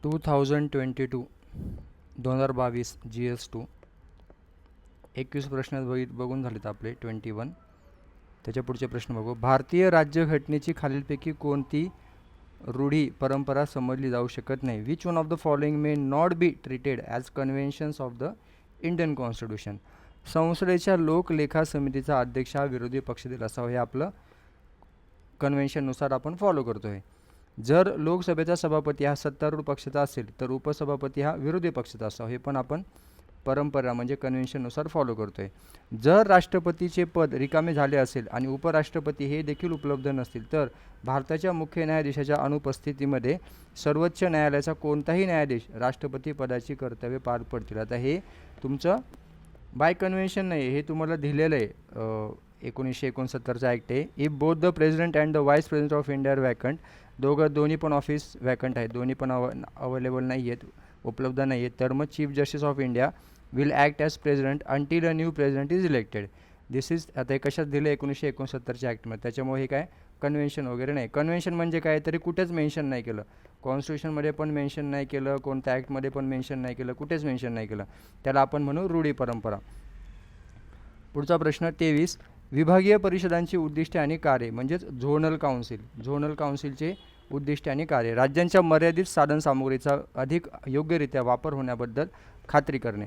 2022 2022 GS2 21 प्रश्न बघून झालेत आपले 21. त्याच्या पुढचे प्रश्न बघू. भारतीय राज्यघटनेची खालीलपैकी कोणती रूढी परंपरा समजली जाऊ शकत नाही? Which one of the following may not be treated as conventions of the Indian constitution? संसदेच्या लोकलेखा समितीचा अध्यक्ष हा विरोधी पक्षातील असावा, हे आपलं कन्व्हेन्शननुसार आपण फॉलो करतो आहे. जर लोकसभेचा सभापती हा सत्तारूढ पक्षाचा असेल तर उपसभापती हा विरोधी पक्षाचा असावा, हे पण आपण परंपरा म्हणजे कन्व्हेन्शननुसार फॉलो करतो आहे. जर राष्ट्रपतीचे पद रिकामे झाले असेल आणि उपराष्ट्रपती हे देखील उपलब्ध नसतील तर भारताच्या मुख्य न्यायाधीशाच्या अनुपस्थितीमध्ये सर्वोच्च न्यायालयाचा कोणताही न्यायाधीश राष्ट्रपती पदाची कर्तव्ये पार पडतील. आता हे तुमचं बाय कन्व्हेन्शन नाही, हे तुम्हाला दिलेलं आहे 1969चा ॲक्ट आहे. If both the president and the vice president of India are vacant, दोन्ही पण ऑफिस वॅकंट आहेत, दोन्ही पण अवेलेबल नाही आहेत, उपलब्ध नाही आहेत, तर मग chief justice of India will act as president until a new president is elected. This is आता हे कशात दिलं 1969च्या ॲक्टमध्ये. त्याच्यामुळे हे काय कन्व्हेन्शन वगैरे नाही. कन्व्हेन्शन म्हणजे काय तरी कुठेच मेन्शन नाही केलं, कॉन्स्टिट्यूशनमध्ये पण मेन्शन नाही केलं, कोणत्या ॲक्टमध्ये पण मेन्शन नाही केलं, कुठेच मेन्शन नाही केलं, त्याला आपण म्हणू रूढी परंपरा. पुढचा प्रश्न 23. विभागीय परिषदांची उद्दिष्टे आणि कार्य म्हणजेच झोनल काउन्सिलचे उद्दिष्टे आणि कार्य. राज्यांच्या मर्यादित साधनसामुग्रीचा अधिक योग्यरित्या वापर होण्याबद्दल खात्री करणे.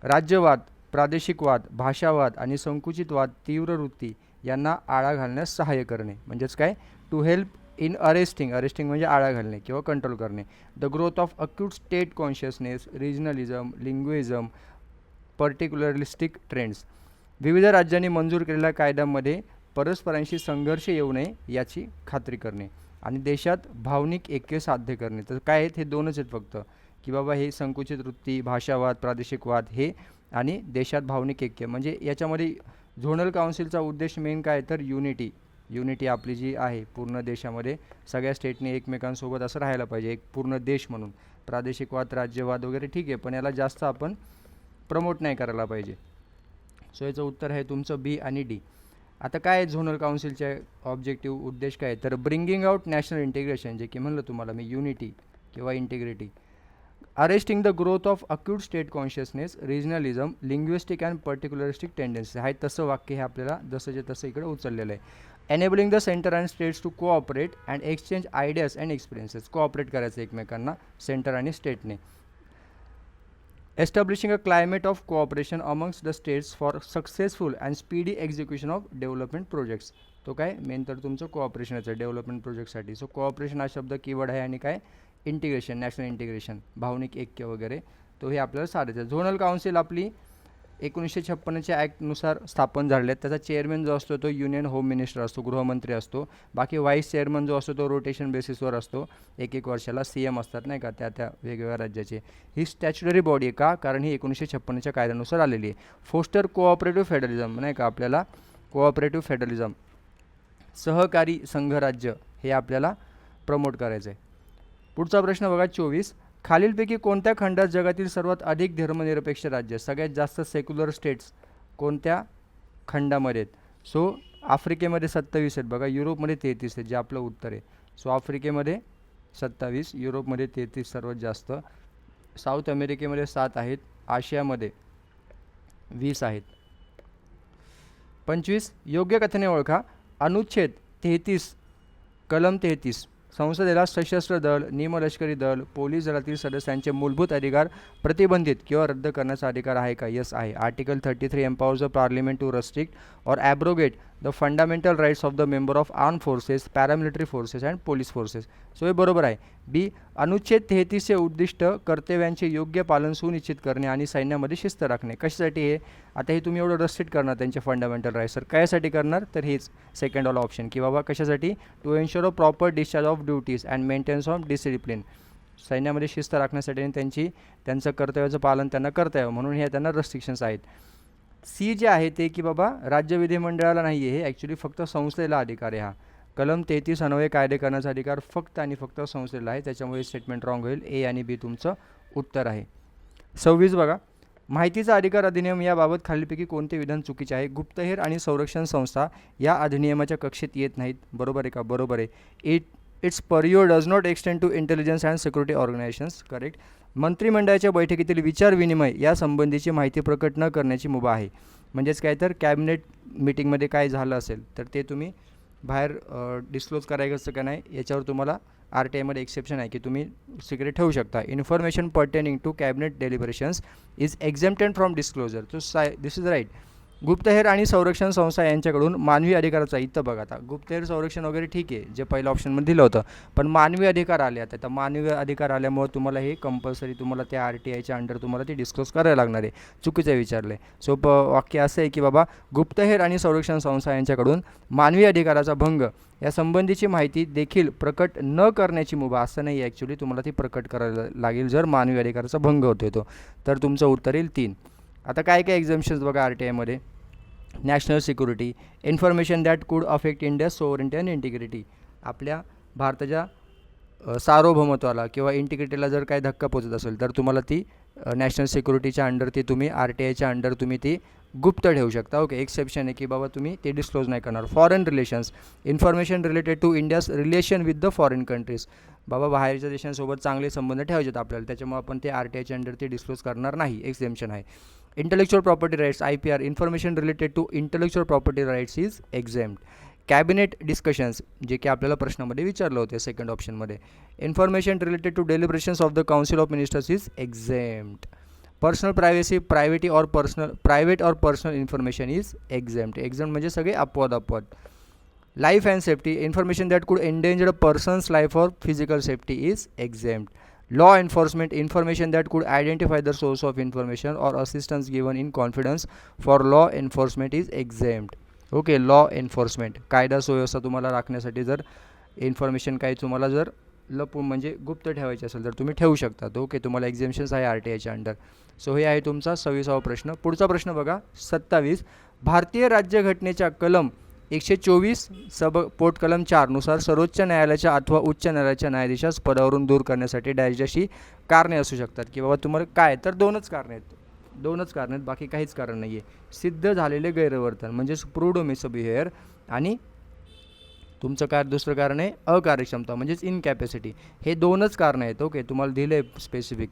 राज्यवाद, प्रादेशिकवाद, भाषावाद आणि संकुचितवाद तीव्र वृत्ती यांना आळा घालण्यास सहाय्य करणे. म्हणजेच काय, टू हेल्प इन अरेस्टिंग म्हणजे आळा घालणे किंवा कंट्रोल करणे. The growth of acute state consciousness, regionalism, linguism, particularistic trends. विविध राज्यांनी मंजूर केलेल्या कायद्यांमध्ये परस्परांशी संघर्ष येऊ नये याची खात्री करणे. आणि देशात भावनिक ऐक्य साध्य करणे. तर काय आहेत, हे दोनच आहेत फक्त, की बाबा हे संकुचित वृत्ती, भाषावाद, प्रादेशिकवाद हे आणि देशात भावनिक ऐक्य. म्हणजे याच्यामध्ये झोनल काउन्सिलचा उद्देश मेन काय तर युनिटी आपली जी आहे पूर्ण देशामध्ये सगळ्या स्टेटने एकमेकांसोबत असं राहायला पाहिजे, एक पूर्ण देश म्हणून. प्रादेशिकवाद, राज्यवाद वगैरे ठीक आहे, पण याला जास्त आपण प्रमोट नाही करायला पाहिजे. सो याचं उत्तर आहे तुमचं बी आणि डी. आता काय आहे झोनल काउन्सिलचे ऑब्जेक्टिव्ह उद्देश काय तर ब्रिंगिंग आउट नॅशनल इंटिग्रेशन, जे की म्हणलं तुम्हाला मी युनिटी किंवा integrity. Arresting the growth of acute state consciousness, regionalism, linguistic and particularistic tendency. आहे तसं वाक्य हे आपल्याला जसंचे तसं इकडे उचललेलं आहे. Enabling the centre and states to cooperate and exchange ideas and experiences. Cooperate करायचं एकमेकांना सेंटर आणि स्टेटने. Establishing a climate of cooperation amongst the states for successful and speedy execution of development projects. तो काय मेन तर तुमचं कोऑपरेशनचं development प्रोजेक्टसाठी. So cooperation हा शब्द कीवर्ड आहे आणि काय इंटिग्रेशन, नॅशनल इंटिग्रेशन, भावनिक ऐक्य वगैरे, तो हे आपल्याला साधायचं. झोनल काउन्सिल आपली 1956च्या ॲक्टनुसार स्थापन झालेले आहेत. त्याचा चेअरमॅन जो असतो तो युनियन होम मिनिस्टर असतो, गृहमंत्री असतो. बाकी व्हाईस चेअरमन जो असतो तो रोटेशन बेसिसवर असतो, एक वर्षाला CM असतात नाही का त्या वेगवेगळ्या राज्याचे. ही स्टॅच्युटरी बॉडी आहे का, कारण ही 1956च्या कायद्यानुसार आलेली आहे. फोस्टर कोऑपरेटिव्ह फेडरलिझम नाही का, आपल्याला कोऑपरेटिव्ह फेडरलिझम सहकारी संघराज्य हे आपल्याला प्रमोट करायचं आहे. पुढचा प्रश्न बघा 24. खालीलपैकी कोणत्या खंडात जगातील सर्वात अधिक धर्मनिरपेक्ष राज्य, सगळ्यात जास्त सेक्युलर स्टेट्स कोणत्या खंडामध्ये आहेत? सो आफ्रिकेमध्ये 27 आहेत बघा, युरोपमध्ये 33 आहेत, जे आपलं उत्तर आहे. सो आफ्रिकेमध्ये 27, युरोपमध्ये 33 सर्वात जास्त, साऊथ अमेरिकेमध्ये 7 आहेत, आशियामध्ये 20 आहेत. 25. योग्य कथने ओळखा. अनुच्छेद 33 कलम 33 संसदेला सशस्त्र दल, निमलष्करी दल, पोलीस दलातील सदस्यांचे मूलभूत अधिकार प्रतिबंधित किंवा रद्द करण्याचा अधिकार आहे का? यस आहे. Article 33 empowers the parliament to restrict or abrogate the fundamental rights of the member of arm forces, paramilitary forces and police forces. So हे बरोबर आहे. बी. अनुच्छेद 33चे उद्दिष्ट कर्तव्यांचे योग्य पालन सुनिश्चित करणे आणि सैन्यामध्ये शिस्त राखणे. कशासाठी हे? आता हे तुम्ही एवढं रेस्ट्रिक्ट करणार त्यांचे फंडामेंटल राईट्स, तर कायसाठी करणार तर हेच सेकंड वाला ऑप्शन, की बाबा कशासाठी to ensure a proper discharge of duties and maintenance of discipline. सैन्यामध्ये शिस्त राखण्यासाठी आणि त्यांचं कर्तव्याचं पालन त्यांना करता यावं म्हणून हे त्यांना रेस्ट्रिक्शन्स आहेत. सी जे आहे ते की बाबा राज्य विधिमंडळाला नाही आहे, हे ॲक्च्युली फक्त संस्थेला अधिकार आहे. हा कलम 33 अन्वये कायदे करण्याचा अधिकार फक्त आणि फक्त संस्थेला आहे, त्याच्यामुळे स्टेटमेंट रॉंग होईल. ए आणि बी तुमचं उत्तर आहे. 26 बघा. माहितीचा अधिकार अधिनियम याबाबत खालीलपैकी कोणते विधान चुकीचे आहे? गुप्तहेर आणि संरक्षण संस्था या अधिनियमाच्या कक्षेत येत नाहीत. बरोबर आहे का? बरोबर आहे. Its purview does not extend to intelligence and security organisations. Correct. मंत्रिमंडळाच्या बैठकीतील विचारविनिमय या संबंधीची माहिती प्रकट न करण्याची मुभा आहे. म्हणजेच काय तर कॅबिनेट मीटिंगमध्ये काय झालं असेल तर ते तुम्ही बाहेर डिस्क्लोज करायचं का नाही याच्यावर तुम्हाला RTIमध्ये एक्सेप्शन आहे की तुम्ही सिक्रेट ठेवू शकता. Information pertaining to cabinet deliberations is exempted from disclosure. This is right. गुप्तहेर आणि संरक्षण संस्था यांच्याकडून मानवी अधिकाराचा, इथं बघा आता गुप्तहेर संरक्षण वगैरे ठीक आहे जे पहिल्या ऑप्शनमध्ये दिलं होतं, पण मानवी अधिकार आले आता. तर मानवी अधिकार आल्यामुळे तुम्हाला हे कंपल्सरी तुम्हाला त्या RTIच्या अंडर तुम्हाला ते डिस्क्लोज करायला लागणार आहे. चुकीचं विचारलं आहे. सोपं वाक्य असं आहे की बाबा गुप्तहेर आणि संरक्षण संस्था यांच्याकडून मानवी अधिकाराचा भंग या संबंधीची माहिती देखील प्रकट न करण्याची मुभा. असं नाही आहे ॲक्च्युली, तुम्हाला ती प्रकट करायला लागेल जर मानवी अधिकाराचा भंग होतो तो. तर तुमचं उत्तर येईल 3. आता काय काय एक्झम्पशन्स बघा RTIमध्ये. नॅशनल सिक्युरिटी, इन्फॉर्मेशन दॅट कुड affect India's sovereignty and integrity. आपल्या भारताच्या सार्वभौमत्वाला किंवा इंटिग्रिटीला जर काही धक्का पोचत असेल तर तुम्हाला ती नॅशनल सिक्युरिटीच्या अंडर ती तुम्ही RTIच्या अंडर तुम्ही ती गुप्त ठेवू शकता. ओके. एक्सेप्शन आहे की बाबा तुम्ही ते डिस्क्लोज नाही करणार. Foreign relations, information related to India's relation with the foreign countries. बाबा बाहेरच्या देशांसोबत चांगले संबंध ठेवायचे आपल्याला, त्याच्यामुळे आपण ते RTIच्या अंडर ते डिस्क्लोज करणार नाही. एक्झेम्पशन आहे. Intellectual property rights IPR, information related to intellectual property rights is exempt. Cabinet discussions जे की आपल्याला प्रश्नामध्ये विचारलं होते सेकंड ऑप्शनमध्ये. Information related to deliberations of the council of ministers is exempt. Personal privacy, private or personal information is exempt. Exempt म्हणजे सगळे अपवाद. Life and safety, information that could endanger persons life or physical safety is exempt. Law enforcement, information that could identify the source of information or assistance given in confidence for law enforcement is exempt. Okay. Law enforcement, कायदा सुव्यवस्था तुम्हाला राखण्यासाठी जर information काही तुम्हाला जर लपून म्हणजे गुप्त ठेवायची असेल तर तुम्ही ठेवू शकता. ओके. तुम्हाला एक्झेम्पशन्स आहे RTIच्या अंडर. सो हे आहे तुमचा 26वा प्रश्न. पुढचा प्रश्न बघा 27. भारतीय राज्यघटनेच्या कलम 124 पोट कलम 4 नुसार सर्वोच्च न्यायालयाच्या अथवा उच्च न्यायालयाच्या न्यायाधीशास पदावरून दूर करण्यासाठी डॅशची कारणे असू शकतात की बाबा तुम्हाला काय तर दोनच कारणे आहेत, बाकी काहीच कारण नाही आहे. सिद्ध झालेले गैरवर्तन म्हणजेच प्रूव्ड मिसबिहेवियर आणि तुमचं काय दुसरं कारण आहे अकार्यक्षमता म्हणजेच इनकॅपॅसिटी. हे दोनच कारणं आहेत. ओके. तुम्हाला दिलं आहे स्पेसिफिक.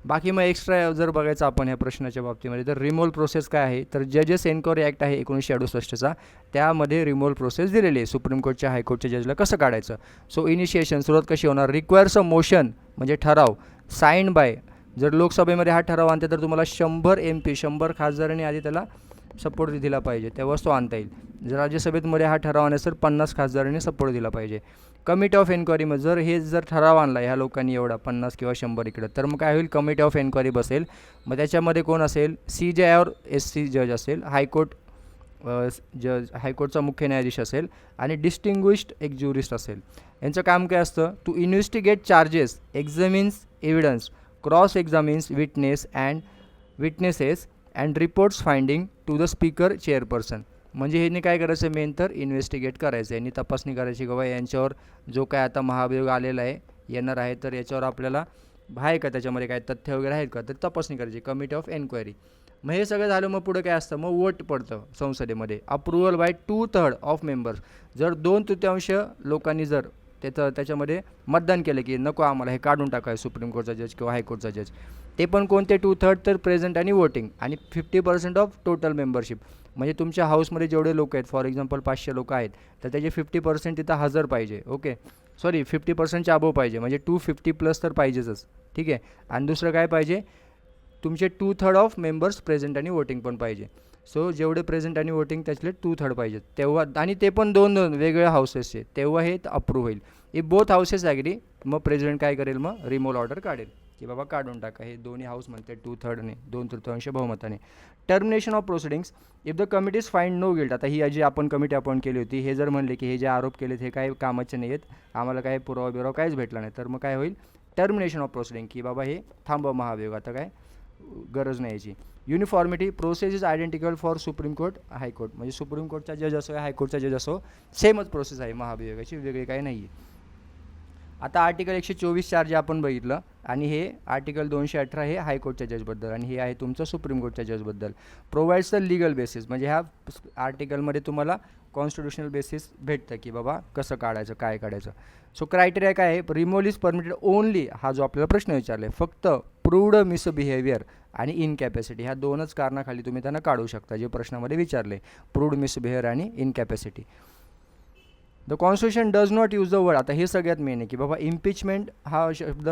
बाकी मग एक्स्ट्रा जर बघायचं आपण ह्या प्रश्नाच्या बाबतीमध्ये तर रिमूव्हल प्रोसेस काय आहे तर जजेस एन्क्वायरी ॲक्ट आहे 1968चा, त्यामध्ये रिमूव्हल प्रोसेस दिलेली आहे. सुप्रीम कोर्टच्या हायकोर्टच्या जजला कसं काढायचं. सो इनिशिएशन सुरुवात कशी होणार. रिक्वायर्स अ मोशन म्हणजे ठराव साईन बाय. जर लोकसभेमध्ये हा ठराव आणते तर तुम्हाला 100 MP 100 खासदारांनी आधी त्याला सपोर्ट दिला पाहिजे तेव्हाच तो आणता येईल. जर राज्यसभेमध्ये हा ठराव आणण्यास तर 50 खासदारांनी सपोर्ट दिला पाहिजे. कमिटी ऑफ एन्क्वायरी जर हे जर ठराव आणला ह्या लोकांनी एवढा 50 किंवा 100 इकडं तर मग काय होईल कमिटी ऑफ एन्क्वायरी बसेल. मग त्याच्यामध्ये कोण असेल CJ और SC जज असेल, हायकोर्ट जज हायकोर्टचा मुख्य न्यायाधीश असेल आणि डिस्टिंग्विश्ड एक ज्युरिस्ट असेल. यांचं काम काय असतं to investigate charges, examines evidence, cross examines witnesses and reports finding to the speaker chairperson. म्हणजे ह्यांनी काय करायचं मेन तर इन्व्हेस्टिगेट करायचं, यांनी तपासणी करायची की बाबा यांच्यावर जो काय आता महाभियोग आलेला आहे येणार आहे तर याच्यावर आपल्याला आहे का त्याच्यामध्ये काय तथ्य वगैरे आहेत का तर तपासणी करायची. Committee of enquiry. मग हे सगळं झालं मग पुढे काय असतं मग वोट पडतं संसदेमध्ये. Approval by 2/3 of members. जर 2/3 लोकांनी जर त्याच्यामध्ये मतदान केलं की नको आम्हाला हे काढून टाकायचं सुप्रीम कोर्टचा जज किंवा हायकोर्टचा जज, ते पण कोणते 2/3 तर प्रेझेंट आणि वोटिंग आणि 50% ऑफ टोटल मेंबरशिप. म्हणजे तुमच्या हाऊसमध्ये जेवढे लोक आहेत फॉर एक्झाम्पल 500 लोक आहेत तर त्याचे 50% तिथं हजर पाहिजे. ओके. सॉरी 50%च्या अबोव पाहिजे म्हणजे 250+ तर पाहिजेच. ठीक आहे. आणि दुसरं काय पाहिजे तुमचे 2/3 ऑफ मेंबर्स प्रेझेंट आणि वोटिंग पण पाहिजे. सो जेवढे प्रेझेंट आणि वोटिंग त्यातले 2/3 पाहिजेत तेव्हा, आणि ते पण दोन वेगवेगळ्या हाऊसेसचे, तेव्हा हे अप्रूव्ह होईल. इफ बोथ हाऊसेस ॲग्री मग प्रेसिडेंट काय करेल मग रिमूव्हल ऑर्डर काढेल की बाबा काढून टाका. हे दोन्ही हाऊस म्हणते 2/3 2/3 बहुमताने. Termination of proceedings if the committees find no guilt. आता ही जी आपण कमिटी अपॉइंट केली होती हे जर म्हणले की हे जे आरोप केलेत हे काही कामाचे नाही आहेत, आम्हाला काही पुरावा बिरावा काहीच भेटला नाही, तर मग काय होईल टर्मिनेशन ऑफ प्रोसिडिंग की बाबा हे थांबवा महाभियोग, आता काय गरज नाही याची. Uniformity process is identical for supreme court high court. म्हणजे सुप्रीम कोर्टचा जज असो हायकोर्टचा जज असो सेमच प्रोसेस आहे महाभियोगाची, वेगळी काही नाही आहे. आता आर्टिकल 124(4) जे आपण बघितलं आणि हे आर्टिकल 218 हे हायकोर्टच्या जजबद्दल आणि हे आहे तुमचं सुप्रीम कोर्टच्या जजबद्दल. प्रोव्हाइड्स द लीगल बेसिस, म्हणजे ह्या आर्टिकलमध्ये तुम्हाला कॉन्स्टिट्युशनल बेसिस भेटतं की बाबा कसं काढायचं काय काढायचं. सो क्रायटेरिया काय आहे, रिमूव्हल इज परमिटेड ओनली, हा जो आपल्याला प्रश्न विचारला आहे फक्त प्रूव्ड मिसबिहेवियर आणि इनकॅपॅसिटी ह्या दोनच कारणाखाली तुम्ही त्यांना काढू शकता जे प्रश्नामध्ये विचारले, प्रूव्ड मिसबिहेवियर आणि incapacity. The constitution does not use the word, आता हे सगळ्यात मेन आहे की बाबा इम्पिचमेंट हा शब्द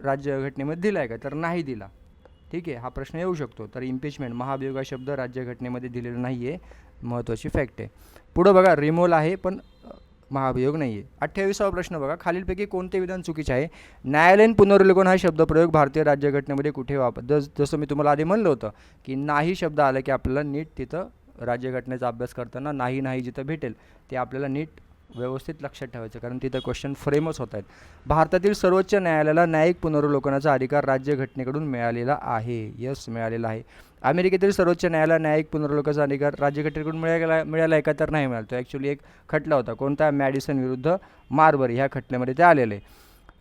राज्यघटनेमध्ये दिला आहे का, तर नाही दिला. ठीक आहे, हा प्रश्न येऊ शकतो. तर इम्पिचमेंट महाभियोग हा शब्द राज्यघटनेमध्ये दिलेला नाही आहे, महत्त्वाची फॅक्ट आहे. पुढं बघा रिमूव्हल आहे पण महाभियोग नाही आहे. 28वा प्रश्न बघा, खालीलपैकी कोणते विधान चुकीचे आहे. न्यायालयीन पुनर्विलोकन हा शब्दप्रयोग भारतीय राज्यघटनेमध्ये कुठे जसं मी तुम्हाला आधी म्हणलं होतं की नाही शब्द आला की आपल्याला नीट तिथं राज्यघटनेचा अभ्यास करताना नाही जिथं भेटेल ते आपल्याला नीट व्यवस्थित लक्षात ठेवायचं, कारण तिथं क्वेश्चन फ्रेमच होत आहेत. भारतातील सर्वोच्च न्यायालयाला न्यायिक पुनर्विलोकनाचा अधिकार राज्यघटनेकडून मिळालेला आहे. यस, मिळालेला आहे. अमेरिकेतील सर्वोच्च न्यायालयाला न्यायिक पुनर्विलोकनाचा अधिकार राज्यघटनेकडून मिळाला आहे का, तर नाही मिळाला. तो ॲक्च्युली एक खटला होता, कोणता, मॅडिसन विरुद्ध मार्बरी ह्या खटल्यामध्ये ते आलेले.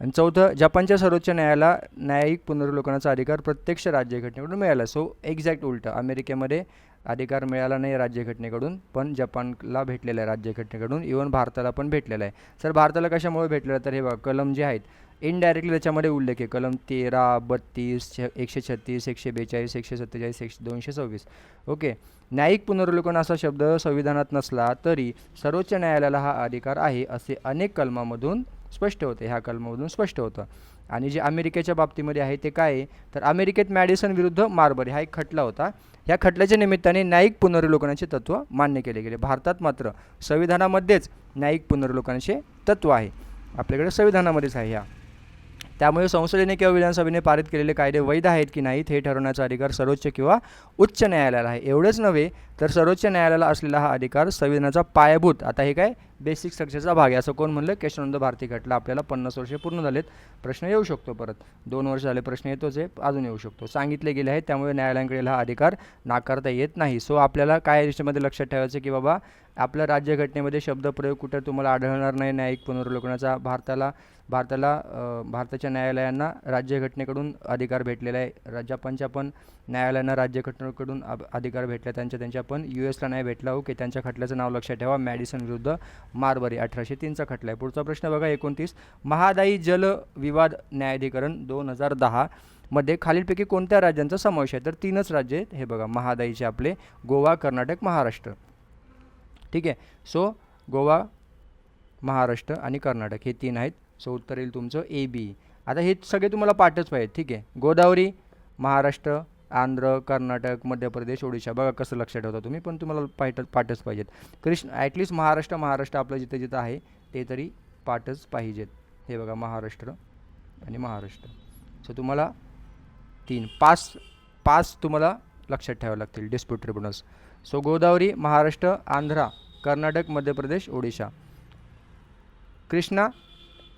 आणि चौथं, जपानच्या सर्वोच्च न्यायालयाला न्यायिक पुनर्विलोकनाचा अधिकार प्रत्यक्ष राज्यघटनेकडून मिळाला. सो एक्झॅक्ट उलटं, अमेरिकेमध्ये अधिकार मिळाला नाही राज्यघटनेकडून, पण जपानला भेटलेला आहे राज्यघटनेकडून, इव्हन भारताला पण भेटलेला आहे. सर भारताला कशामुळे भेटलेलं, तर हे बघा कलम जे आहेत इनडायरेक्टली त्याच्यामध्ये उल्लेख आहे. कलम 13, 32, 136, 142, 147, 226. ओके, न्यायिक पुनर्विलोकन असा शब्द संविधानात नसला तरी सर्वोच्च न्यायालयाला हा अधिकार आहे असे अनेक कलमामधून स्पष्ट होते, ह्या कलमामधून स्पष्ट होतं. आणि जे अमेरिकेच्या बाबतीमध्ये आहे ते काय आहे, तर अमेरिकेत मॅडिसन विरुद्ध मार्बरी हा एक खटला होता. या खटल्याच्या निमित्ताने न्यायिक पुनर्विलोकनाचे तत्त्व मान्य केले गेले. भारतात मात्र संविधानामध्येच न्यायिक पुनर्विलोकनाचे तत्त्व आहे, आपल्याकडे संविधानामध्येच आहे. ह्या त्यामुळे संसदेने किंवा विधानसभेने पारित केलेले कायदे वैध आहेत की नाहीत हे ठरवण्याचा अधिकार सर्वोच्च किंवा उच्च न्यायालयाला आहे. एवढंच नव्हे तर सर्वोच्च न्यायालयाला असलेला हा अधिकार संविधानाचा पायाभूत, आता हे काय बेसिक स्ट्रक्चरचा भाग आहे असं कोण म्हणलं, केशवानंद भारती खटला. आपल्याला 50 वर्षे पूर्ण झालेत, प्रश्न येऊ शकतो परत, 2 वर्ष झाले प्रश्न येतोच आहे, अजून येऊ शकतो, सांगितले गेले आहे. त्यामुळे न्यायालयाकडे हा अधिकार नाकारता येत नाही. सो आपल्याला काय याच्यामध्ये लक्षात ठेवायचं की बाबा आपल्या राज्यघटनेमध्ये शब्दप्रयोग कुठं तुम्हाला आढळणार नाही न्यायिक पुनर्विलोकनाचा. भारताच्या न्यायालयांना राज्यघटनेकडून अधिकार भेटलेला आहे. जपानच्या पण न्यायालयांना राज्यघटनेकडून अधिकार भेटला, त्यांच्या पण US ला नाही भेटला. ओके, त्यांच्या खटल्याचं नाव लक्षात ठेवा, मॅडिसन विरुद्ध मार्बरी 1803चा खटला आहे. पुढचा प्रश्न बघा 29, महादायी जल विवाद न्यायाधिकरण 2010 मध्ये खालीलपैकी कोणत्या राज्यांचा समावेश आहे, तर 3च राज्य आहेत. हे बघा महादायीचे आपले गोवा, कर्नाटक, महाराष्ट्र. ठीक आहे, सो गोवा, महाराष्ट्र आणि कर्नाटक हे 3 आहेत. सो उत्तर येईल तुमचं AB. आता हे सगळे तुम्हाला पाठच पाहिजेत. ठीक आहे, गोदावरी, महाराष्ट्र, आंध्र, कर्नाटक, मध्य प्रदेश, ओडिशा. बघा कसं लक्षात ठेवता तुम्ही, पण तुम्हाला पाठच पाहिजेत. कृष्ण ॲटलिस्ट महाराष्ट्र आपलं जिथं आहे ते तरी पाठच पाहिजेत. हे बघा महाराष्ट्र आणि महाराष्ट्र. सो तुम्हाला 5 तुम्हाला लक्षात ठेवावं लागतील dispute tribunals. So Godavari, Maharashtra, Andhra, Karnataka, Madhya Pradesh, Odisha. Krishna,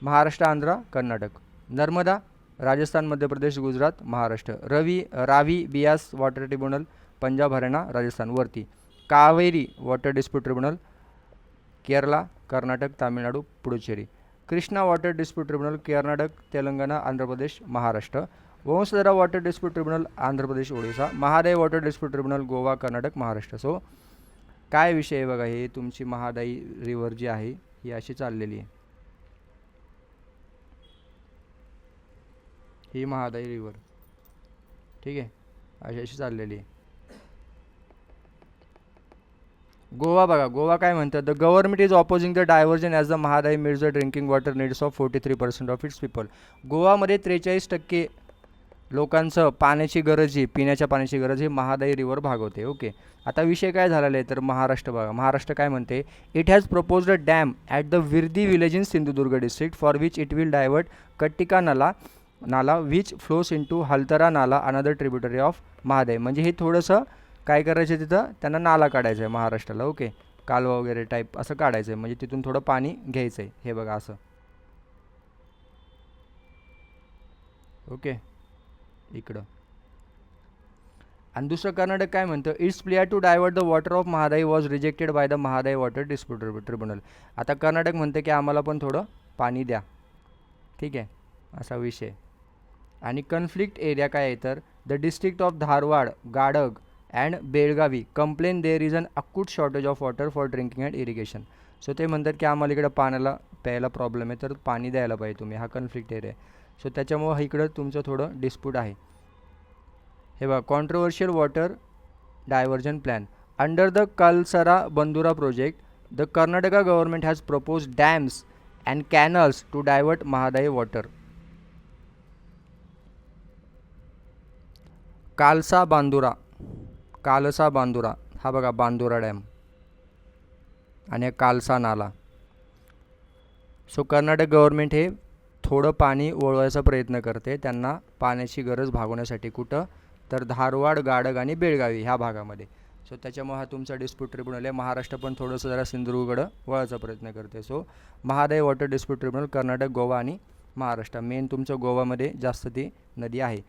Maharashtra, Andhra, Karnataka. Narmada, Rajasthan, Madhya Pradesh, Gujarat, Maharashtra. Ravi, Beas water tribunal, Punjab, Haryana, Rajasthan वरती. Kaveri water dispute tribunal, Kerala, Karnataka, Tamil Nadu, Puducherry. Krishna water dispute tribunal, Karnataka, Telangana, Andhra Pradesh, Maharashtra. Vansadhara water dispute tribunal, Andhra Pradesh, Odisha. Mahadayi water dispute tribunal, Goa, Karnataka, Maharashtra. So काय विषय आहे बघा, हे तुमची महादायी रिव्हर जी आहे ही अशी चाललेली आहे. ही महादायी रिव्हर, ठीक आहे, अशी चाललेली आहे. गोवा बघा, गोवा काय म्हणतात, the government is opposing the diversion as the Mahadayi meets the drinking water needs of 43% of its people. गोवामध्ये 43% लोकांचं पाण्याची गरज ही, पिण्याच्या पाण्याची गरज ही महादायी रिव्हर भागवते. ओके, आता विषय काय झालेला आहे, तर महाराष्ट्र बघा, महाराष्ट्र काय म्हणते, it has proposed a dam at the Virdi village in Sindhudurg district for which it will divert Kattika Nala which flows into Haltara नाला अनदर ट्रिब्युटरी ऑफ महादायी. म्हणजे हे थोडंसं काय करायचं, तिथं त्यांना नाला काढायचा आहे महाराष्ट्राला. ओके, कालवा वगैरे टाईप असं काढायचं आहे, म्हणजे तिथून थोडं पाणी घ्यायचं आहे. हे बघा असं. ओके, इकडं. आणि दुसरं कर्नाटक काय म्हणतं, its plea to divert the water of Mahadayi was rejected by the Mahadayi water dispute tribunal. आता कर्नाटक म्हणते की आम्हाला पण थोडं पाणी द्या. ठीक आहे, असा विषय. आणि कन्फ्लिक्ट एरिया काय आहे तर the district of Dharwad, Gadag and Belagavi complain there is an acute shortage of water for drinking and irrigation. So ते म्हणतात की आम्हाला इकडं पाण्याला प्यायला प्रॉब्लेम आहे, तर पाणी द्यायला पाहिजे तुम्ही. हा कन्फ्लिक्ट एरिया आहे. सो त्याच्यामुळं इकडं तुमचं थोडं डिस्प्यूट आहे. हे बघा, controversial water diversion plan under the Kalasa Banduri project the Karnataka government has propose dams and canals to divert Mahadayi water. Kalasa Banduri हा बघा बांदुरा डॅम आणि कालसा नाला. सो कर्नाटक गव्हर्नमेंट हे थोडं पाणी वळवायचा प्रयत्न करते त्यांना पाण्याची गरज भागवण्यासाठी. कुठं तर धारवाड, गाडग आणि बेळगावी ह्या भागामध्ये. सो त्याच्यामुळे हा तुमचा डिस्प्यूट ट्रिब्युनल आहे. महाराष्ट्र पण थोडंसं जरा सिंधुदुर्गकडं वळायचा प्रयत्न करते. So Mahadayi water dispute tribunal Karnataka, Goa आणि महाराष्ट्र. मेन तुमचं गोवामध्ये जास्त ती नदी आहे.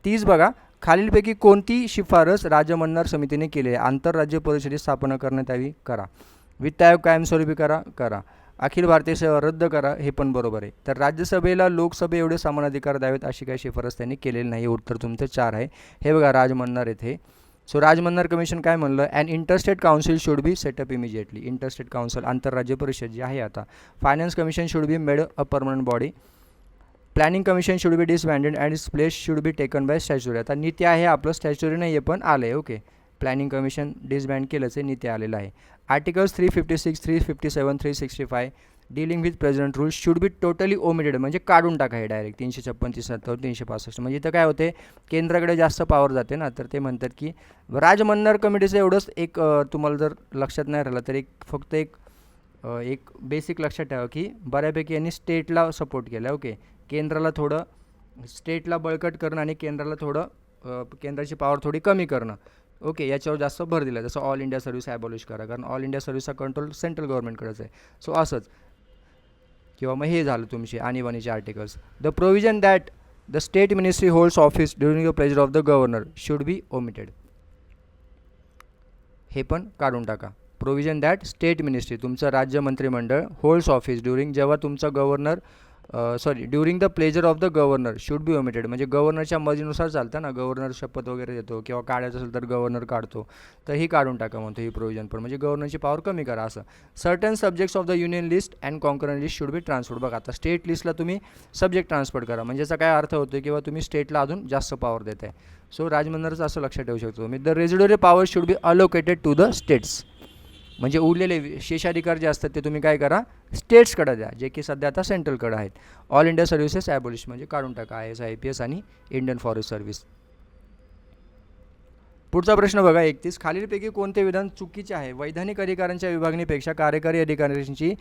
30 बघा, खालीलपैकी कोणती शिफारस राज्य मंडाळ समितीने केली आहे? आंतरराज्य परिषदेची स्थापना करण्यात यावी, करा. वित्त आयोग कायमस्वरूपी करा. अखिल भारतीय सेवा रद्द करा, हे पण बरोबर आहे. तर राज्यसभेला लोकसभे एवढे समान अधिकार द्यावेत अशी काही शिफारस त्यांनी केलेली नाही. उत्तर तुमचं 4 आहे. हे बघा राजमन्नार येथे. सो राजमन्नार कमिशन काय म्हणलं? And interstate council should be set up immediately. Interstate council आंतरराज्य परिषद जी आहे आता. Finance commission should be made a permanent body. Planning commission should be disbanded and its place should be taken by statutory. आता नीती आहे आपलं, स्टॅच्युरी नाही आहे पण आलं आहे. ओके, प्लॅनिंग कमिशन डिसबँड केलंच आहे, नीती आलेलं आहे. Articles 356, 357, 365 dealing with president rules should be totally omitted, म्हणजे काढून टाका हे डायरेक्ट. 356, 357, 365. म्हणजे इथं काय होते, केंद्राकडे जास्त पॉवर जाते ना, तर ते म्हणतात की राजमन्नार कमिटीचं एवढंच एक तुम्हाला जर लक्षात नाही राहिलं तर फक्त एक बेसिक लक्षात ठेवा की बऱ्यापैकी यांनी स्टेटला सपोर्ट केला. ओके, केंद्राला थोडं स्टेटला बळकट करणं आणि केंद्राला थोडं केंद्राची पॉवर थोडी कमी करणं. ओके, याच्यावर जास्त भर दिला. जसं ऑल इंडिया सर्व्हिस ॲबॉलिश करा, कारण ऑल इंडिया सर्व्हिसचा कंट्रोल सेंट्रल गव्हर्नमेंटकडेच आहे. सो असंच, किंवा मग हे झालं तुमचे आणीबाणीचे articles. The provision that the state ministry holds office during the pleasure of the governor should be omitted. हे पण काढून टाका. प्रोव्हिजन दॅट स्टेट मिनिस्ट्री तुमचं राज्य मंत्रिमंडळ होल्ड्स ऑफिस ड्युरिंग, जेव्हा तुमचा governor during the pleasure of the governor should be omitted. म्हणजे गव्हर्नरच्या मर्जीनुसार चालतं ना, गव्हर्नर शपथ वगैरे देतो किंवा काढायचं असेल तर गव्हर्नर काढतो, तर ही काढून टाका म्हणतो ही प्रोव्हिजन पण. म्हणजे गव्हर्नरची पॉवर कमी करा असं. Certain subjects of the union list and concurrent list should be transferred. बघा आता स्टेट लिस्टला तुम्ही सब्जेक्ट ट्रान्सफर करा, म्हणजे याचा काय अर्थ होतो किंवा तुम्ही स्टेटला अजून जास्त पॉवर देत आहे. सो राजमंडळाचं असं लक्षात ठेवू शकतो मी. The residuary power should be allocated to the states. म्हणजे उरलेले शेषाधिकार जे असतात ते तुम्ही काय करा, स्टेट्सकडे द्या, जे की सध्या आता सेंट्रलकडे आहेत. ऑल इंडिया सर्व्हिसेस ॲबॉलिश म्हणजे काढून टाका, IAS, IPS आणि इंडियन फॉरेस्ट सर्व्हिस. पुढचा प्रश्न बघा 31. खालीलपैकी कोणते विधान चुकीचे आहे? वैधानिक अधिकारांच्या विभागणीपेक्षा कार्यकारी अधिकाऱ्यांची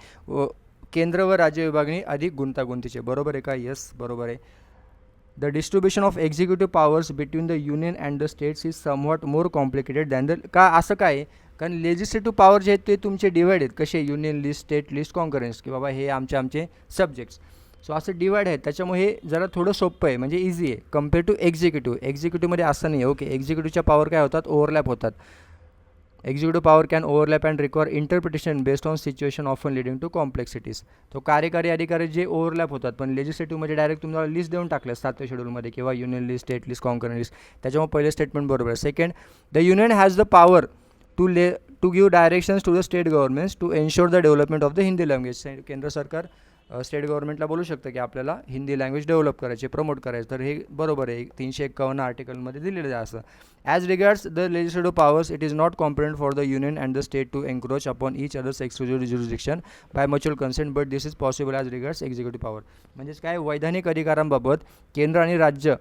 केंद्र व राज्य विभागणी अधिक गुंतागुंतीचे. बरोबर आहे का? येस, बरोबर आहे. The distribution of executive powers between the union and the states is somewhat more complicated than the. का असं काय? कारण लेजिस्लेटिव्ह पॉवर जे आहेत ते तुमचे डिवाइड आहेत. कसे? Union list, state list, concurrence, की बाबा हे आमचे सब्जेक्ट्स. सो असं डिवाइड आहे, त्याच्यामुळे हे जरा थोडं सोपं आहे, म्हणजे इझी आहे कम्पेअर टू एक्झिक्युटिव्ह. एक्झिक्युटिव्हमध्ये असं नाही आहे. ओके, एक्झिक्युटिव्हच्या पॉवर काय होतात? ओव्हरलॅप होतात. Executive power can overlap and require interpretation based on situation often leading to complexities. तो कार्यकारी अधिकारी जे ओव्हरलॅप होतात, पण लेजिस्लेटिव्हमध्ये डायरेक्ट तुम्हाला लिस्ट देऊन टाकलं 7व्या शेड्यूलमध्ये, किंवा union list, state list, concurrent list. त्याच्यामुळे पहिले स्टेटमेंट बरोबर आहे. Second, the union has the power to give directions to the state governments to ensure the development of the Hindi language. केंद्र सरकार स्टेट गव्हर्नमेंटला बोलू शकतं की आपल्याला हिंदी लँग्वेज डेव्हलप करायची, प्रमोट करायचं. तर हे बरोबर आहे, 351 आर्टिकलमध्ये दिलेलं आहे असं. As regards the legislative powers it is not competent for the union and the state to encroach upon each others exclusive jurisdiction by mutual consent, but this is possible as regards executive power. म्हणजेच काय, वैधानिक अधिकारांबाबत केंद्र आणि राज्य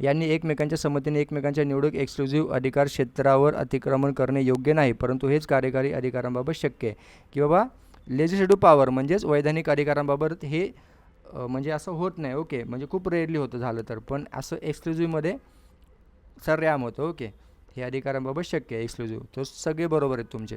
यांनी एकमेकांच्या संमतीने एकमेकांच्या निवडक एक्सक्लुझिव्ह अधिकार क्षेत्रावर अतिक्रमण करणे योग्य नाही, परंतु हेच कार्यकारी अधिकारांबाबत शक्य आहे. की बाबा लेजिस्लेटिव्ह पॉवर म्हणजेच वैधानिक अधिकारांबाबत हे म्हणजे असं होत नाही. ओके, म्हणजे खूप रेअरली होतं झालं तर, पण असं एक्सक्लुझिव्हमध्ये सर्राम होतं. ओके, हे अधिकारांबाबत शक्य आहे एक्सक्लुझिव्ह. तो सगळे बरोबर आहेत तुमचे.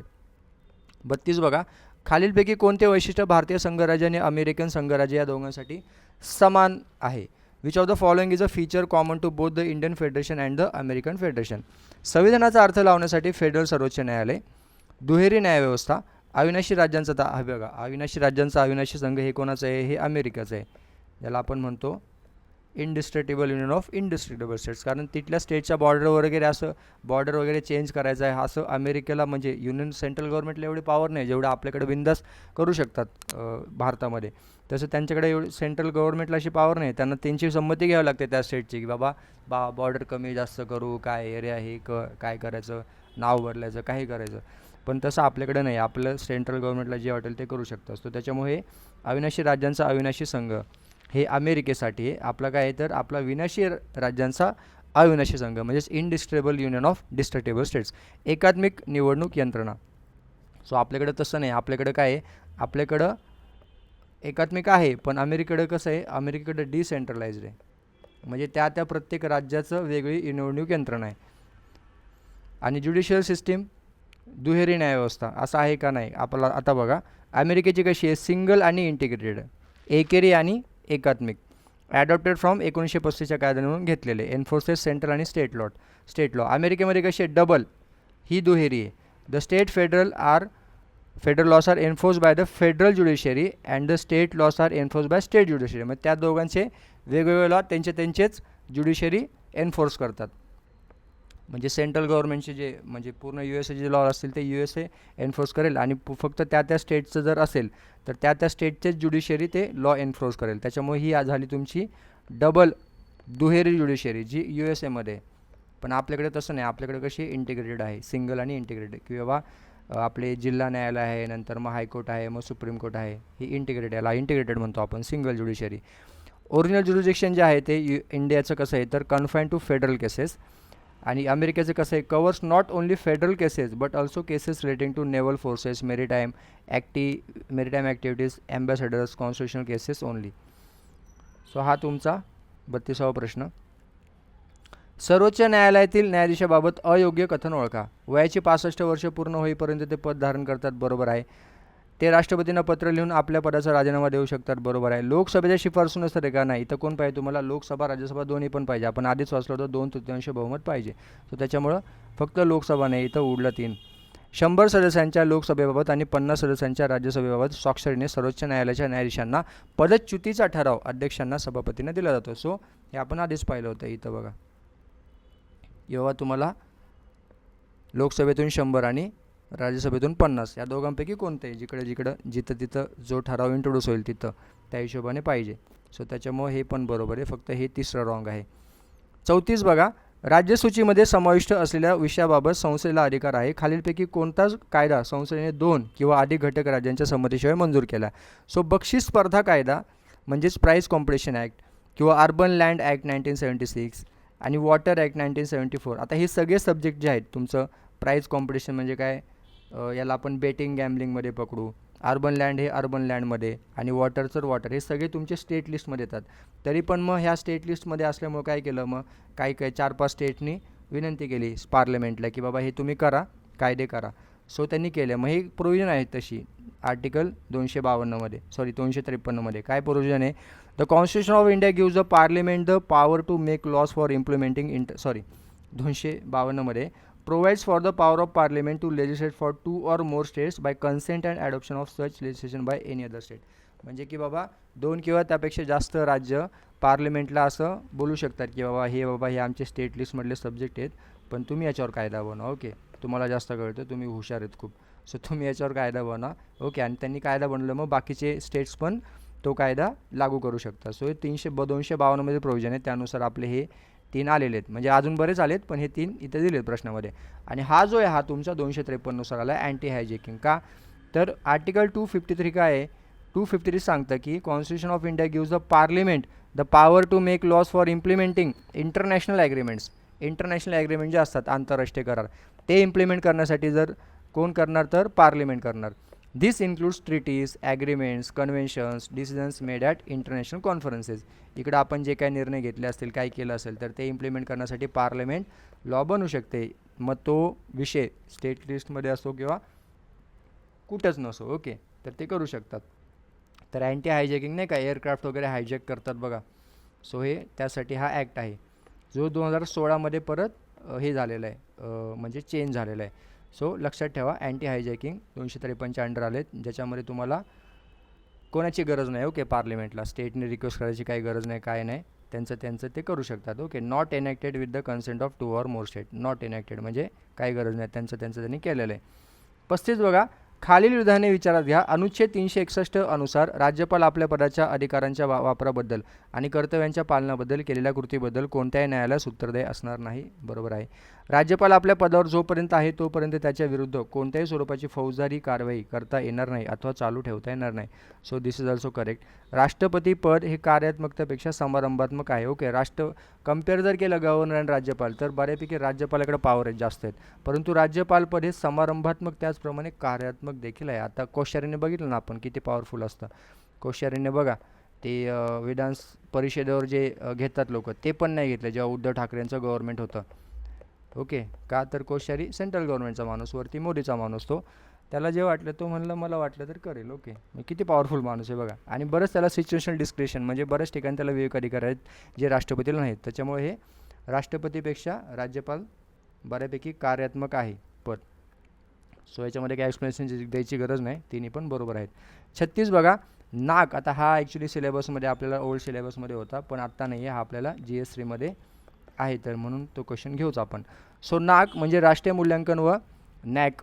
32 बघा, खालीलपैकी कोणते वैशिष्ट्य भारतीय संघराज्य आणि अमेरिकन संघराज्य या दोघांसाठी समान आहे? Which of the following is a feature common to both the Indian federation and the American federation? संविधानाचा अर्थ लावण्यासाठी फेडरल सर्वोच्च न्यायालय, दुहेरी न्यायव्यवस्था, अविनाशी राज्यांचा. हा बघा, अविनाशी राज्यांचा अविनाशी संघ हे कोणाचं आहे? हे अमेरिकाचं आहे. ज्याला आपण म्हणतो इनडिस्ट्रिक्टेबल युनियन ऑफ इनडिस्ट्रिक्टेबल स्टेट्स, कारण तिथल्या स्टेटच्या बॉर्डर वगैरे असं बॉर्डर वगैरे चेंज करायचं आहे असं अमेरिकेला म्हणजे युनियन सेंट्रल गव्हर्नमेंटला एवढी पॉवर नाही जेवढं आपल्याकडे बिंदास करू शकतात भारतामध्ये. तसं त्यांच्याकडे एवढी सेंट्रल गव्हर्नमेंटला अशी पॉवर नाही, त्यांना त्यांची संमती घ्यावी लागते त्या स्टेटची की बाबा बॉर्डर कमी जास्त करू, काय एरिया हे काय करायचं, नाव बदलायचं, काही करायचं. पण तसं आपल्याकडे नाही, आपलं सेंट्रल गव्हर्नमेंटला जे वाटेल ते करू शकतं असतो. त्याच्यामुळे अविनाशी राज्यांचा अविनाशी संघ हे अमेरिकेसाठी आहे. आपला काय आहे तर आपला विनाशी राज्यांचा अविनाशी संघ म्हणजेच इनडिस्ट्रिक्टेबल युनियन ऑफ डिस्ट्रिक्टेबल स्टेट्स, एकात्मिक निवडणूक यंत्रणा. सो आपल्याकडं तसं नाही, आपल्याकडं काय आहे, आपल्याकडं एकात्मिक आहे पण अमेरिकेकडं कसं आहे, अमेरिकेकडं डिसेंट्रलाइज्ड आहे, म्हणजे त्या प्रत्येक राज्याचं वेगळी निवडणूक यंत्रणा आहे. आणि ज्युडिशियल सिस्टीम दुहेरी न्यायव्यवस्था असं आहे का नाही आपल्याला आता बघा. अमेरिकेची कशी आहे, सिंगल आणि इंटिग्रेटेड, एकेरी आणि एकात्मिक, ॲडॉप्टेड फ्रॉम 1935च्या कायद्यावरून घेतलेले, एन्फोर्सेस सेंट्रल आणि स्टेट लॉ. अमेरिकेमध्ये कशी आहे, डबल, ही दुहेरी आहे. The state federal laws are enforce by the federal judiciary and the state laws are enforce by state judiciary. मग त्या दोघांचे वेगवेगळे लॉ त्यांचेच ज्युडिशरी एन्फोर्स करतात. म्हणजे सेंट्रल गव्हर्नमेंटचे जे म्हणजे पूर्ण USA जे लॉ असतील ते USA एन्फोर्स करेल आणि फक्त त्या स्टेटचं जर असेल तर त्या स्टेटचेच ज्युडिशरी ते लॉ एन्फोर्स करेल. त्याच्यामुळे ही झाली तुमची डबल दुहेरी ज्युडिशरी जी USAमध्ये. पण आपल्याकडे तसं नाही, आपल्याकडे कशी इंटिग्रेटेड आहे, सिंगल आणि इंटिग्रेटेड, किंवा आपले जिल्हा न्यायालय आहे, नंतर मग हायकोर्ट आहे, मग सुप्रीम कोर्ट आहे, ही इंटिग्रेटेड, याला इंटिग्रेटेड म्हणतो आपण, सिंगल ज्युडिशरी. ओरिजिनल ज्युरिडिक्शन जे आहे ते इंडियाचं कसं आहे तर कन्फाईन टू फेडरल केसेस, आणि अमेरिकेचं कसं आहे, covers not only federal cases but also cases relating to naval forces, maritime activities, ambassadors, constitutional cases only. So हा तुमचा 32वा प्रश्न. सर्वोच्च न्यायालयातील न्यायाधीशाबाबत अयोग्य कथन ओळखा. वयाची 65 वर्ष पूर्ण होईपर्यंत ते पद धारण करतात, बरोबर आहे. ते राष्ट्रपतींना पत्र लिहून आपल्या पदाचा राजीनामा देऊ शकतात, बरोबर आहे. लोकसभेच्या शिफारसूनुसार आहे का नाही, तर कोण पाहिजे तुम्हाला, लोकसभा राज्यसभा दोन्ही पण पाहिजे. आपण आधीच वाचलं होतं 2/3 बहुमत पाहिजे. तर त्याच्यामुळं फक्त लोकसभा नाही, इथं उडलं 3. 100 सदस्यांच्या लोकसभेबाबत आणि 50 सदस्यांच्या राज्यसभेबाबत स्वाक्षरीने सर्वोच्च न्यायालयाच्या न्यायाधीशांना पदच्युतीचा ठराव अध्यक्षांना सभापतींना दिला जातो. सो हे आपण आधीच पाहिलं होतं. इथं बघा, जेव्हा तुम्हाला लोकसभेतून 100 आणि राज्यसभेतून 50 या दोघांपैकी कोणतंही जिथं तिथं जो ठराव इंट्रोड्यूस होईल तिथं त्या हिशोबाने पाहिजे. सो त्याच्यामुळे हे पण बरोबर आहे, फक्त हे तिसरं रॉंग आहे. 34 बघा, राज्यसूचीमध्ये समाविष्ट असलेल्या विषयाबाबत संसदेला अधिकार आहे. खालीलपैकी कोणताच कायदा संसदेने 2 किंवा अधिक घटक राज्यांच्या संमतीशिवाय मंजूर केला. सो बक्षीस स्पर्धा कायदा म्हणजेच प्राईज कॉम्पिटिशन ॲक्ट किंवा अर्बन लँड ॲक्ट 1976 आणि वॉटर ॲक्ट 1974. आता हे सगळे सब्जेक्ट जे आहेत तुमचं, प्राईज कॉम्पिटिशन म्हणजे काय, याला आपण बेटिंग गॅम्बलिंगमध्ये पकडू, अर्बन लँड हे अर्बन लँडमध्ये, आणि वॉटर हे सगळे तुमचे स्टेट लिस्टमध्ये येतात. तरी पण मग ह्या स्टेट लिस्टमध्ये असल्यामुळे काय केलं, मग काही 4-5 स्टेटनी विनंती केली पार्लमेंटला की बाबा हे तुम्ही करा, कायदे करा. सो त्यांनी केलं. मग हे प्रोव्हिजन आहेत तशी आर्टिकल 253मध्ये काय प्रोव्हिजन आहे, the constitution of India gives the parliament the power to make laws for implementing 252मध्ये provides for the power of parliament to legislate for 2 or more states by consent and adoption of such legislation by any other state. म्हणजे की बाबा 2 किंवा त्यापेक्षा जास्त राज्य पार्लिमेंटला असं बोलू शकतात की बाबा हे आमचे स्टेट लिस्टमधले सब्जेक्ट आहेत, पण तुम्ही याच्यावर कायदा बनवा. ओके, तुम्हाला जास्त कळतं, तुम्ही हुशार आहेत खूप, सो तुम्ही याच्यावर कायदा बनवा. ओके, आणि त्यांनी कायदा बनवलं मग बाकीचे स्टेट्स पण तो कायदा लागू करू शकतात. सो हे 252मध्ये प्रोव्हिजन आहे, त्यानुसार आपले हे 3 आलेले आहेत. म्हणजे अजून बरेच आलेत पण हे 3 इथं दिलेत प्रश्नामध्ये. आणि हा जो आहे हा तुमचा 253नुसार आला आहे, अँटी हायजेकिंग. का तर आर्टिकल 253 काय आहे, 253 सांगतं की constitution of India gives the parliament the power to make laws for implementing international agreements. International agreement जे असतात आंतरराष्ट्रीय करार, ते इम्प्लिमेंट करण्यासाठी जर कोण करणार तर पार्लिमेंट करणार. This includes treaties, agreements, conventions, decisions made at international conferences. इकडं आपण जे काही निर्णय घेतले असतील, काय केलं असेल तर ते इम्प्लिमेंट करण्यासाठी पार्लमेंट लॉ बनवू शकते. मग तो विषय स्टेट लिस्टमध्ये असो किंवा कुठंच नसो, ओके, तर ते करू शकतात. तर अँटी हायजॅकिंग नाही का, एअरक्राफ्ट वगैरे हायजॅक करतात बघा, सो हे त्यासाठी हा ॲक्ट आहे जो 2016मध्ये परत हे झालेलं आहे, म्हणजे चेंज झालेलं आहे. सो लक्षात ठेवा, अँटी हायजॅकिंग 253च्या अंडर आलेत, ज्याच्यामध्ये तुम्हाला कोणाची गरज नाही. ओके, पार्लिमेंटला स्टेटने रिक्वेस्ट करायची काही गरज नाही, काय नाही, त्यांचं ते करू शकतात. Okay, not enacted with the consent of 2 or more state. Not enacted म्हणजे काही गरज नाही, त्यांचं त्यांनी केलेलं आहे. 35 बघा, खालील विधाने विचारात घ्या. अनुच्छेद 361 अनुसार राज्यपाल आपल्या पदाच्या अधिकारांच्या वापराबद्दल आणि कर्तव्यांच्या पालनाबद्दल केलेल्या कृतीबद्दल कोणत्याही न्यायालयास उत्तरदायी असणार नाही. बरोबर आहे. राज्यपाल आपल्या पदावर जोपर्यंत आहे तोपर्यंत त्याच्या विरुद्ध कोणत्याही स्वरूपाची फौजदारी कारवाई करता येणार नाही अथवा चालू ठेवता येणार नाही. So this is also correct. राष्ट्रपती पद हे कार्यात्मकतेपेक्षा समारंभात्मक आहे. ओके, कम्पेअर जर केलं गव्हर्नर आणि राज्यपाल तर बऱ्यापैकी राज्यपालाकडे पॉवर आहेत, जास्त आहेत, परंतु राज्यपाल पद हे समारंभात्मक त्याचप्रमाणे कार्यात्मक देखील आहे. आता कोश्यारीने बघितलं ना आपण किती पॉवरफुल असतं. कोश्यारीने बघा ते विधान परिषदेवर जे घेतात लोक ते पण नाही घेतले जेव्हा उद्धव ठाकरेंचं गव्हर्नमेंट होतं. ओके, का तर कोश्यारी सेंट्रल गव्हर्नमेंटचा माणूस, वरती मोदीचा माणूस, तो त्याला जे वाटलं तो म्हणलं मला वाटलं तर करेल. ओके, किती पॉवरफुल माणूस आहे बघा. आणि बरंच त्याला सिच्युएशनल डिस्क्रिप्शन म्हणजे बऱ्याच ठिकाणी त्याला विवेक अधिकार आहेत जे राष्ट्रपतीला नाहीत. त्याच्यामुळे हे राष्ट्रपतीपेक्षा राज्यपाल बऱ्यापैकी कार्यात्मक आहे पद. सो याच्यामध्ये काही एक्सप्लेनेशन द्यायची गरज नाही, तिन्ही पण बरोबर आहेत. 36 बघा, नाक. आता हा ॲक्च्युली सिलेबसमध्ये आपल्याला ओल्ड सिलेबसमध्ये होता पण आत्ता नाही आहे, हा आपल्याला GS3मध्ये आहे, तर म्हणून तो क्वेश्चन घेऊच आपण. सो नाक म्हणजे राष्ट्रीय मूल्यांकन व नॅक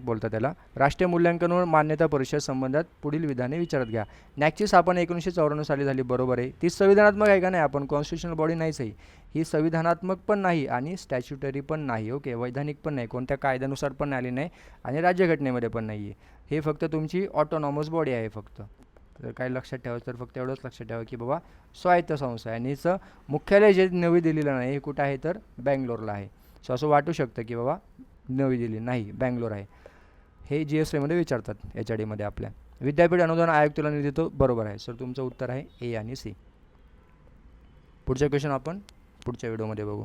बोलतात त्याला. राष्ट्रीय मूल्यांकन व मान्यता परिषद संबंधात पुढील विधाने विचारात घ्या. नॅकची स्थापना 1994 साली झाली. बरोबर आहे. ती संविधानात्मक आहे का नाही, आपण कॉन्स्टिट्युशनल बॉडी नाहीच आहे ही, संविधानात्मक पण नाही आणि स्टॅच्युटरी पण नाही. ओके, वैधानिक पण नाही, कोणत्या कायद्यानुसार पण आली नाही आणि राज्यघटनेमध्ये पण नाही आहे. हे फक्त तुमची ऑटोनॉमस बॉडी आहे फक्त. तर काय लक्षात ठेवायचं तर फक्त एवढंच लक्षात ठेवा की बाबा स्वायत्त संस्था आहे आणि हिचं मुख्यालय जे नवी दिल्लीला नाही, हे कुठं आहे तर बँगलोरला आहे. सो असं वाटू शकतं की बाबा नवी दिल्ली नाही, बँगलोर आहे. हे GS3मध्ये विचारतात HRDमध्ये आपल्या. विद्यापीठ अनुदान आयोग तुला निधी देतो. बरोबर आहे. सर तुमचं उत्तर आहे A आणि C. पुढचा क्वेश्चन आपण पुढच्या व्हिडिओमध्ये बघू.